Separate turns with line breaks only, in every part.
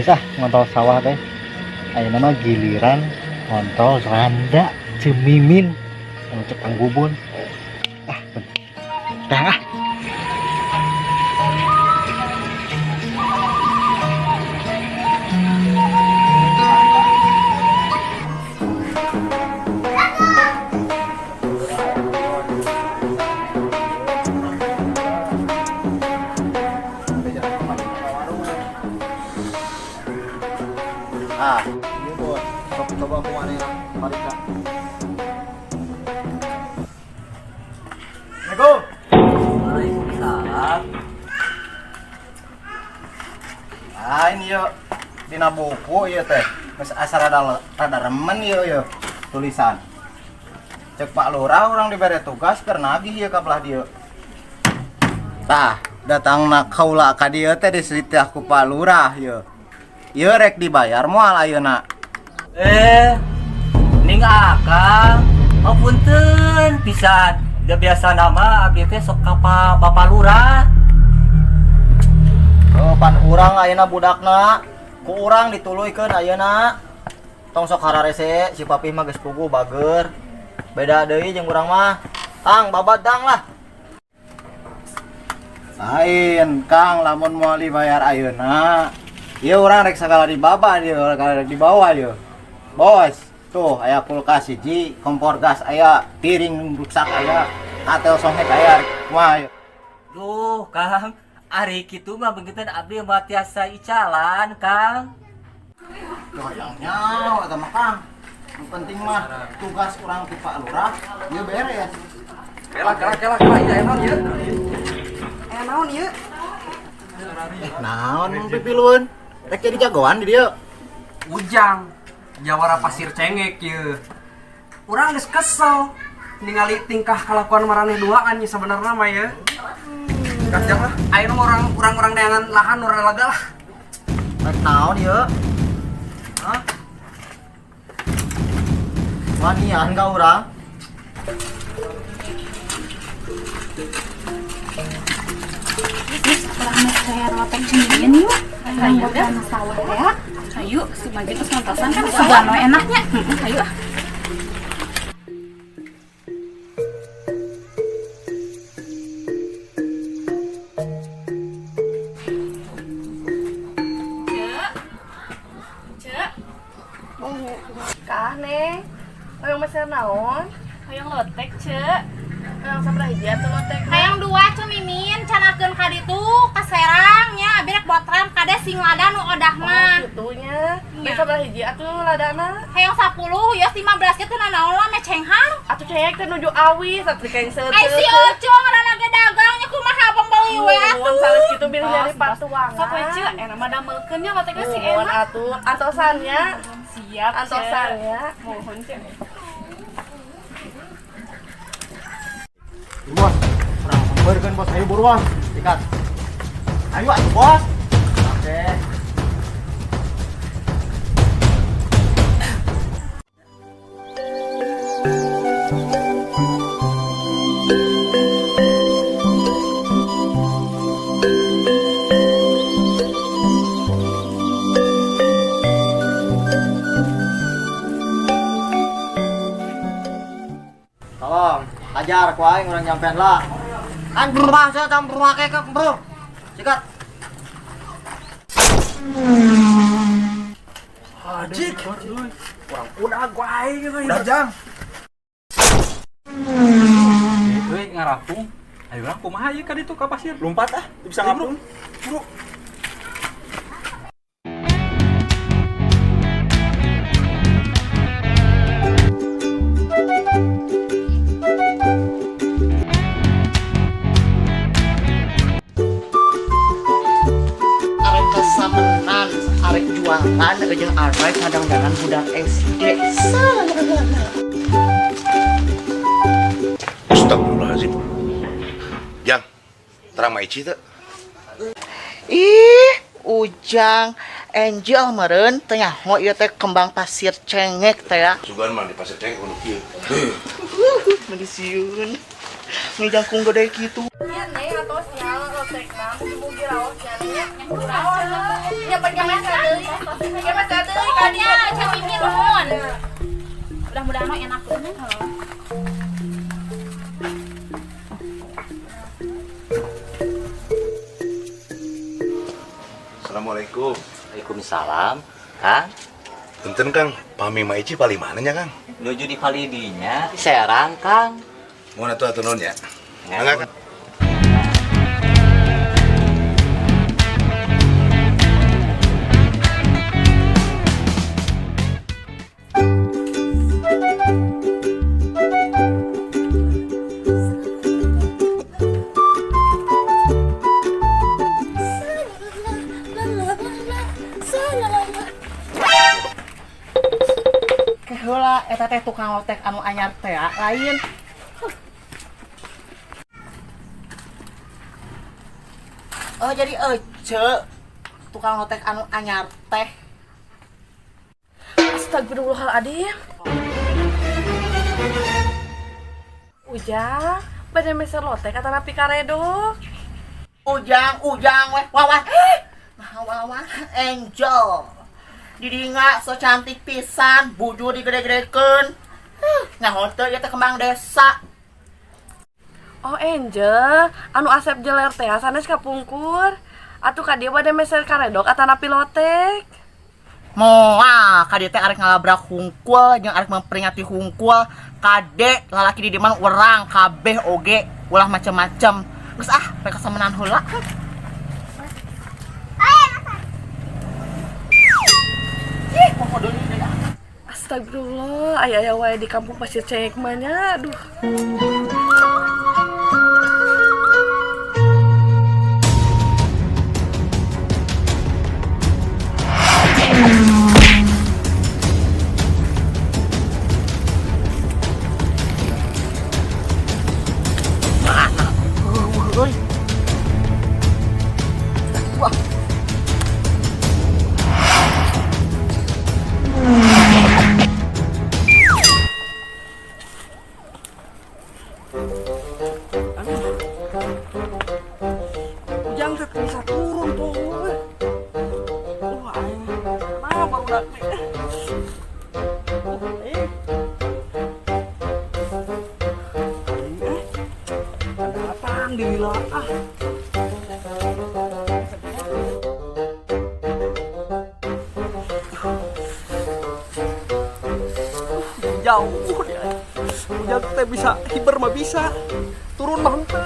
geus ngontol sawah teh. Ayeuna mah giliran ngontol randa cemimin anu cek Kang Bubun. Dah.
Ini bos, coba aku mana yang Marika. Assalamualaikum.
Waalaikumsalam.
Ini yuk, dina buku ya teh. Mas asal rada remen yuk tulisan. Cek Pak Lurah orang diberi tugas karena nagih ya kabelah dia. Tah, datang nak kaula ka dieu teh diseritah ku Pak Lurah yuk. Ieu rek dibayar moal ayeuna.
Ning akang, punten pisan. Da biasa nama abdi teh sok ka Bapak Lurah.
Oh, pan urang ayeuna budakna. Ku urang dituluykeun ayeuna. Tong sok hararese si Papih mah geus puguh bager. Beda deui jeung urang mah. Tang babat dang lah. Lain, Kang lamun moal dibayar ayeuna. Ieu urang rek sagala dibaba dieu, rek dibawa dieu. Bos, tuh aya kulkas hiji, kompor gas aya, piring rusak aya, atel sohek aya. Kumaha?
Duh, Kang, ari kitu mah beungeun abdi mah tiasa icalan, Kang.
Doyangnya eta mah Kang. Yang penting mah tugas urang ku Pak Lurah, ieu beres.
Kela ieu naon ieu?
Naon ieu?
Naon mun pipilueun? Rek jadi jagoan di dieu.
Ujang. Jawara pasir cengek ieu. Urang geus kesel ningali tingkah kalakuan maraneh duaan nya sabenerna mah ya. Kacang lah. Ayeuna mah urang neangan lahan urang lega lah.
Rek naon ieu? Hah? Wanian ka urang?
Orang saya roteng cemimin yuk. Ayo udah sawah ya. Ayo si Magi terus nontosan kan segano enaknya. Ayo. Cek.
Kah neng, hoyong meser naon?
Hoyong lotek, Cek.
Hoyong sabaraha hiji atuh lotek?
Hayang dua cemimin canakeun ka ditu ka Serang nya abi rek botram kade sing lada nu odah mah.
Kitunya. Bes sabaraha hiji atuh ladana?
Hayang 10 ya 15 kitu naon lah mecenghar.
Atuh cek teh nuju awis atuh kayak seueur.
Ai si Ocong rada dagang nya kumaha pembeli we atuh.
Mun sales kitu biru nyari patuangan.
Sok we Cek, eta mah damelkeun nya lotekna si
Mun
enak.
atuh antosannya.
Siap,
Antosannya.
Mohon Cek.
Bos, urang sampeurkeun bos, ayo buruan. Sikat. Ayo bos. Oke. Tolong, ajar ku aing urang nyampean lah. An berubah saya campur make ke bro. Sikat.
Adik. Urang udah gua aing we. Udah jang.
Euy ngarapung. Ayo urang kumaha ieu ka ditu ka pasir?
Lompat ah, bisa ngapung. Bro.
Arek kesamenan, arek jualan, jeung arek kadang-kadang budak SD.
Astagfirullahaladzim. Jang, terang maici teh.
Ih, Ujang, Angel meureun teh nyaho ieu teh kembang pasir cengek teh ya.
Sugan mah di pasir cengek anu kieu.
Medisiun. Ngejangkung gede gitu.
Iya neng atau sial lotek mah mugi raosnya nya. Nya pegang deui. Ya mah deui ka dia cemimin nuhun.
Mudah-mudahan mah enak banget.
Assalamualaikum.
Waalaikumsalam, Kang.
Punten Kang, pami maici pali mananya Kang?
Nuju di Palidinya, di Serang, Kang.
Mau atuh atuh non ya? Enggak Kang.
Heula eta teh tukang lotek anu anyar teh lain. Oh jadi ece tukang lotek anu anyar teh.
Astagfirullahaladzim. Ujang, badan meser lotek kata napi karedo.
Ujang weh wah. Wah, Angel. Didinga so cantik pisan, bujur digede-gedekeun. Nyaho teu ieu teh kembang desa.
Oh Angel, anu asep jeler teh sanes kapungkur. Atuh ka dieu bade meser karedok ata napi lotek.
Moal, kade teh arek ngalabrak hungkul jeung arek memperingati hungkul. Kade lalaki di diman urang kabeh oge ulah macem-macem. Geus mereka samenan heula.
Astagfirullah, aya wae di kampung Pasir Cengek mah nya. Aduh. Ujang teh bisa turun tuh. Wah, nah baru dak. Ada apaan di wilayah? Jauh dia. Ujang teh bisa hiber mah bisa. Turun mah henteu.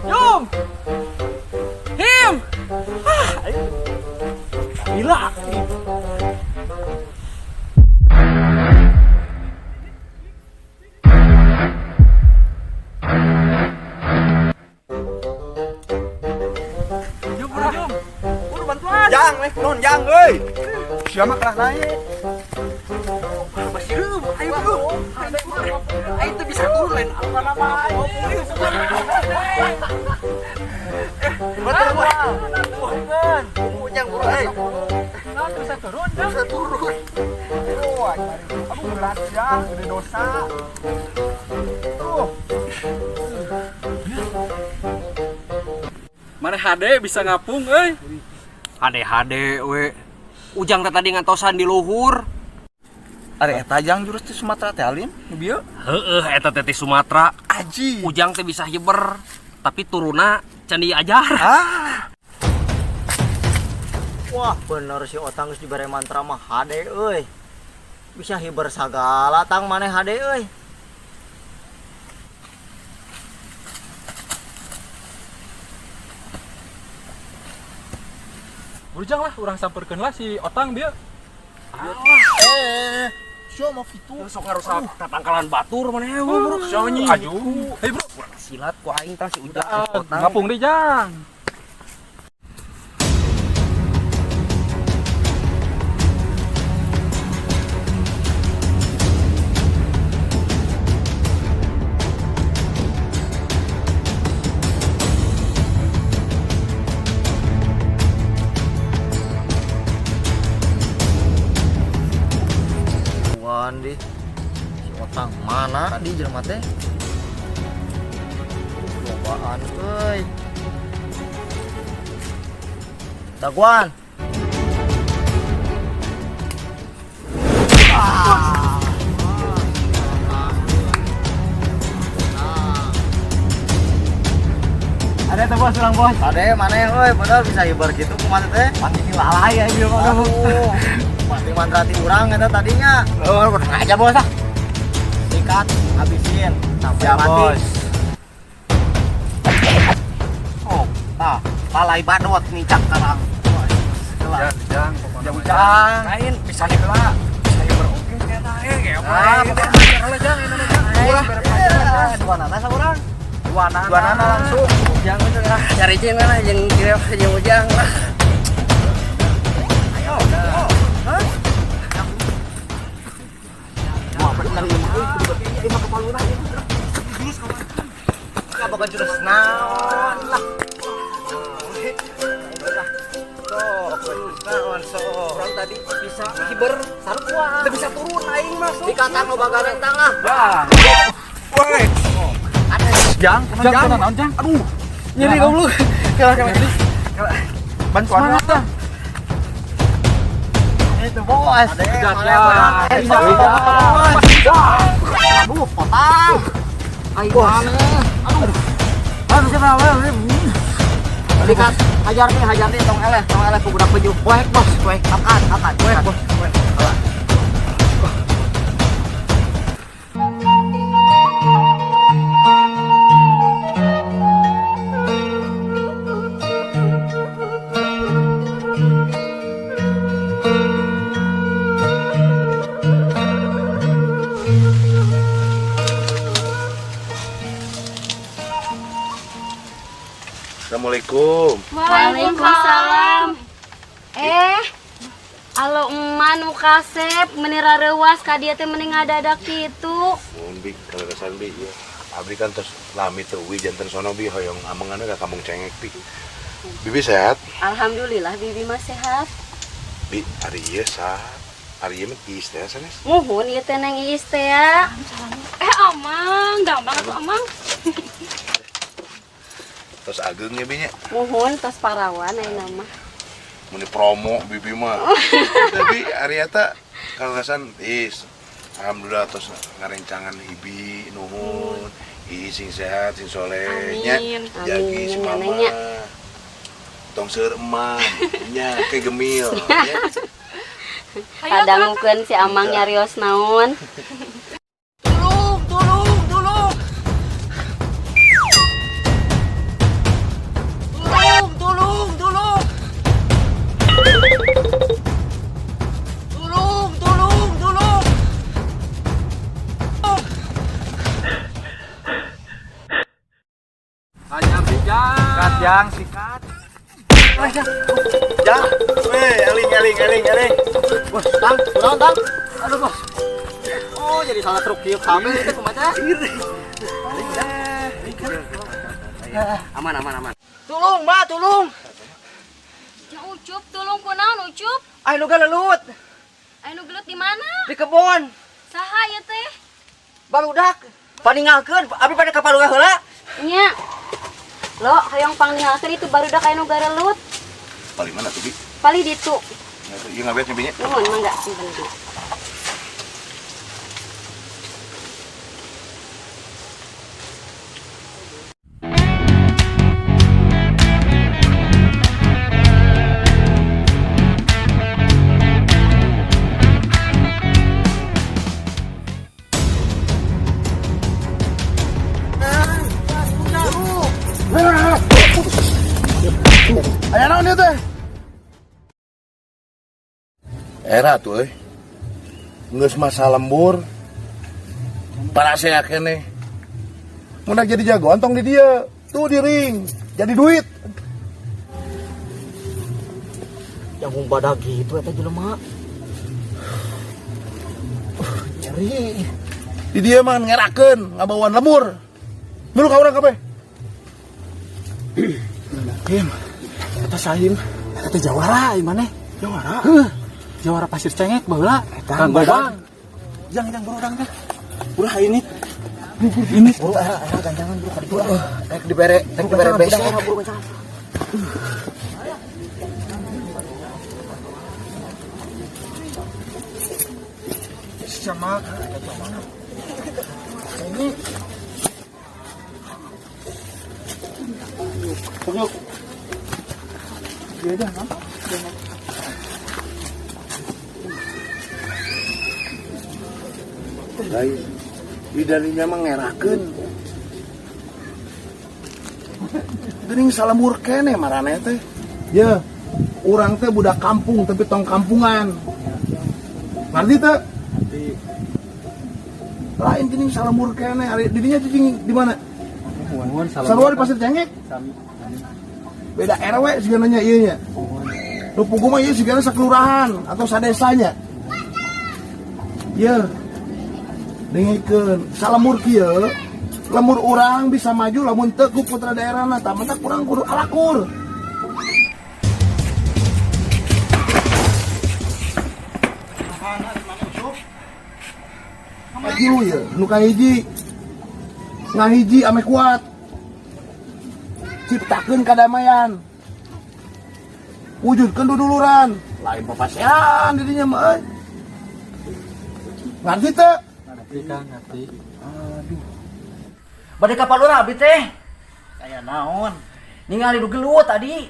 Yum. Him. Gila. Jum. Udah bantuan.
Jang weh, non jang euy. Siapa kelas naik?
Masih dulu, ayo bro. Ayo tuh bisa turun lain apa nama?
Betul gua. Bukan. Ujang bro,
Nah, bisa turun,
bisa turun. Wah, aku berat jang, gede dosa. Tuh.
Mana HD bisa ngapung, euy.
Hade we. Ujang teh tadi ngantosan di luhur.
Are eta jang jurus di Sumatera teh Alim, bieu.
Heeh, eta teh ti Sumatera.
Aji.
Ujang teh bisa hiber, tapi turuna can diajar.
Wah, bener si Otang geus dibere mantra mah hade euy. Bisa hiber sagala tang maneh hade euy.
Bujang lah, urang samperkeun lah si Otang dia.
Show mau gitu.
Sok ngarusak katangkalan batur maneh bro.
Sonyi. Aju. Hei bro,
Silat ku aing tah si Ujang.
ngapung deh Jang.
Wandi. Si Otang mana di jelema teh? Apaan euy? Daguan.
Ada tuh bos, orang bos.
Ade mana yang euy padahal bisa hibar gitu kumaha teh?
Pasti lalai ya dia mah.
Aduh. Pasti mandrati urang eta tadinya.
Oh, udah aja bos ah.
Sikat, habisin sampai
Siap
mati.
bos.
Oh, nah, lalai badot nih cak karang.
Jang,
Jang.
lain bisa heula. Bisa hibar oke kayaknya kayak apa? Jang, ini mah.
Dua nana saurang.
Dua nana langsung.
Jangan lah, cari jeung lah jeung kira jeung ujang lah.
Ayo. Hah? Wah, bener ini euy kudu berarti ieu mah kepala urang ieu. Jurus kawan. Ka boga jurus naon lah.
Orang tadi bisa hiber sarua.
Teu bisa turun aing mah.
Di kantang lo bagaran tangah.
Woi. Jang, naon Jang? Aduh. Nyeri goblok. Kalah. Bantuan apa?
Itu bos.
Aduh, potang. Aing mana?
Aduh, kenapa?
Dikat, hajar nih tong eleh ku budak beju. Weh, bos, weh, angkat, weh, bos, weh.
Assalamualaikum.
Waalaikumsalam. Alo emak nu kasep menira rewas ka dieu teh mending ngadadak kitu.
Mun bi kalau kesan bi ya. Abdi kan terus lami teuwi janten sono bi hoyong amanganna ka kampung cengek bi. Bibi sehat?
Alhamdulillah bibi mah sehat.
Bi, ari ieu sah. Ari ieu mah geus teh sanes.
Muhun ieu teh neng Iis teh ya. Amang, dang banget tuh Amang.
Terus ageng ya bi nya.
Muhun tos parawan ayeuna mah.
Muni promo bibi mah. Tapi ari eta kalau kesan is alhamdulillah terus ngarencangan hibi nuhun. Sing sehat, sing solehnya.
Amin.
Jagi si
Amin,
mama.
neneknya.
Tong seur eman, nya ke gemil. Ya.
Kadangukeun si Amang nyarios naon.
Jang, sikat.
Jang, eling.
Bos, tang, turun tang. Aduh, bos. Oh, jadi salah truk kieu kabel teh kumaha teh?
Aman.
Tulung, Mbak, tulung.
Ya Ucup, tulung kunaon Ucup?
Ayo nu galelut
Anu gelut di mana?
di kebon.
Saha ya teh?
Barudak. Paningalkeun, abi pada ka paluga heula.
Nya. Lo, hayang pangningalkeun itu barudak anu garelut.
Paling mana tuh bi?
Pali ditu.
Ieu ngabet nya bi nya.
Nuhun mangga simpen dulu.
Aya naon ieu teh?
Era tuh geus masa lembur. Para saya kene. Mun jadi jagoan tong di dia. Tuh di ring. Jadi duit.
Yang badak gitu eta jelema.
Nyeri. Di dia mah ngerakeun ngabauan lembur. Milu ka urang kabeh.
Kim. Eta saim. Eta jawara ieu maneh.
Jawara.
Jawara pasir cengek baheula.
Kang
Gobang.
Jangan berudang teh. Ulah ini.
Ini jangan bro kali bro. Rek dibere besok. Sama ini Pokok. Iya dah, nampak.
Guys, bidarinya mengerakeun.
Geuning salamur keneh marane teh. Ya, urang teh budak kampung tapi tong kampungan. Ngerti teh? Lain geuning salamur keneh, ari didinya cicing di mana? Sarua di Pasir Cengek. Beda RW sigananya ieu nya. Nu pugu mah ieu sigana sakelurahan atau sadesanya. Ya. Dengikeun salamur kieu, lemur urang bisa maju lamun teu ku putra daerahna, tah mentak urang kudu alakur. Maju ya, nu kahiji ngahiji ame kuat. Ciptakeun kadamaian. Wujudkeun duduluran, lain papasean didinya mah euy. Ngerti teu?
Ngerti.
Bade ka Palura abi teh.
Kayak naon?
Ningali nu gelut tadi.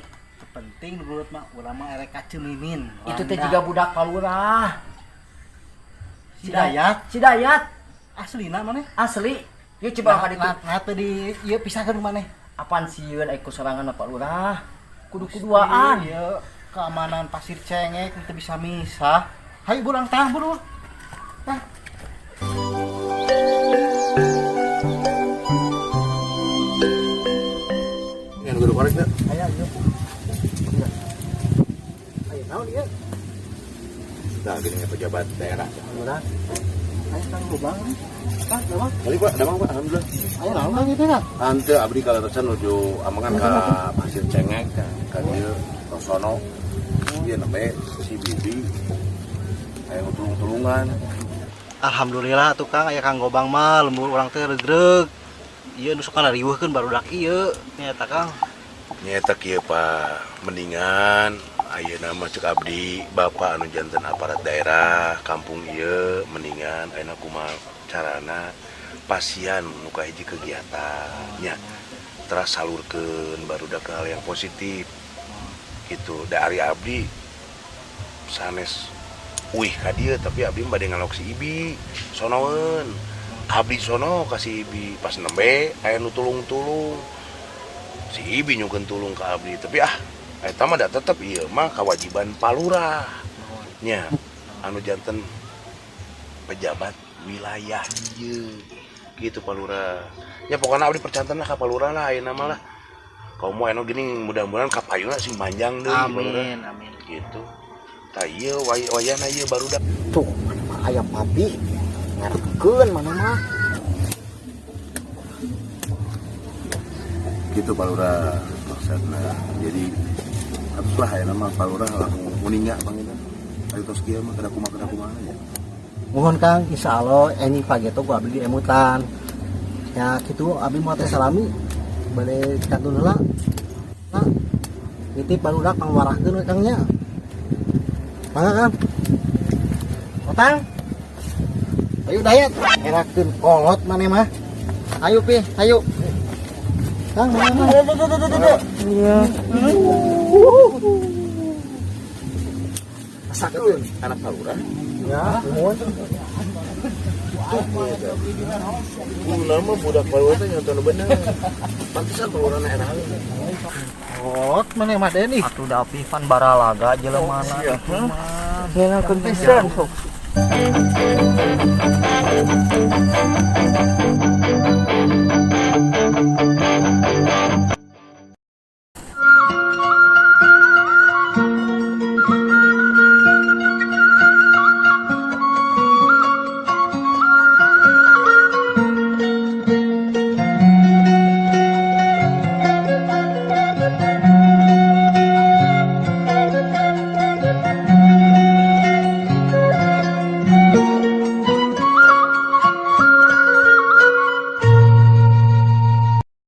Penting dulu mah ulama erek kacemimin.
Itu teh juga budak Palura.
Si Dayat
Aslina
maneh?
Asli. Yuk coba ka ditu.
Nah teh di ieu pisahkeun maneh.
Apaan sieun aya ku sorangan Pak Lurah? Kudu-kuduaan.
Ieu keamanan Pasir Cengek teu bisa misah. Hayu burang tah buru. Tah.
Yang guru korek teh.
Aya ieu. Ayo naon ieu?
Nah, gini pejabat daerah.
Alhamdulillah. Ayo kang lubang. Pak, lubang.
Balik Pak, damang Pak, alhamdulillah.
Ayo naon kang itu kan?
Ante abdi kaleresan nuju amangan ka Pasir Cengek ka dieu sono. Ieu nembe si Bibi. Aya tulung-tulungan.
Alhamdulillah tuh Kang aya Kang Gobang mah lembur urang teh regreg. Ieu nu suka riweuhkeun barudak ieu nyata Kang.
Nyata kieu Pak, mendingan ayeuna mah cek abdi bapak anu janten aparat daerah kampung ieu mendingan ayeuna kumaha carana pasien nu kahiji kegiatan nya teras salurkeun barudak ke hal yang positif gitu. Da ari abdi sanes wih ka dieu tapi abdi bade ngalok si Ibi sonoeun. Abdi sono kasih Ibi pas nembe aya nu tulung-tulung. Si Ibi nyukeun tulung ka abdi tapi eta mah da tetep ieu mah kewajiban Palura nya anu janten pejabat wilayah ieu gitu Palura nya pokona abdi percantenna ka Palura lah ayeuna mah lah kaum moe anu geuning mudah-mudahan kapayuna sing panjang deui
Amin, amin.
gitu tah ieu wayahna ieu barudak
Tuh, mana mah aya papi. Ngarekeun mana mah.
gitu Palura maksudna jadi atuh lah ayeuna mah Palura langsung muningga panggilna ari tos kieu mah kada kumaha ya.
Mohon Kang, insyaallah ini pagi itu gua abdi di emutan. Ya kitu abdi moal teh salami bade kantun heula. Nah, nitip barudak pangwarahkeun we Kang nya. Mangga Kang. Otang. Ayo Dayat, erakeun kolot maneh mah. Ayo Pi, ayo. Kang, mana? Iya.
Sakeun anak Palura
Ya, mohon.
nama budak Palura teh nyonton bener. Pantesan Palura na era halu.
Kolot maneh mah Deni.
Atuh da Pivan baralaga jeleumana.
Ngeungeun pisan sok.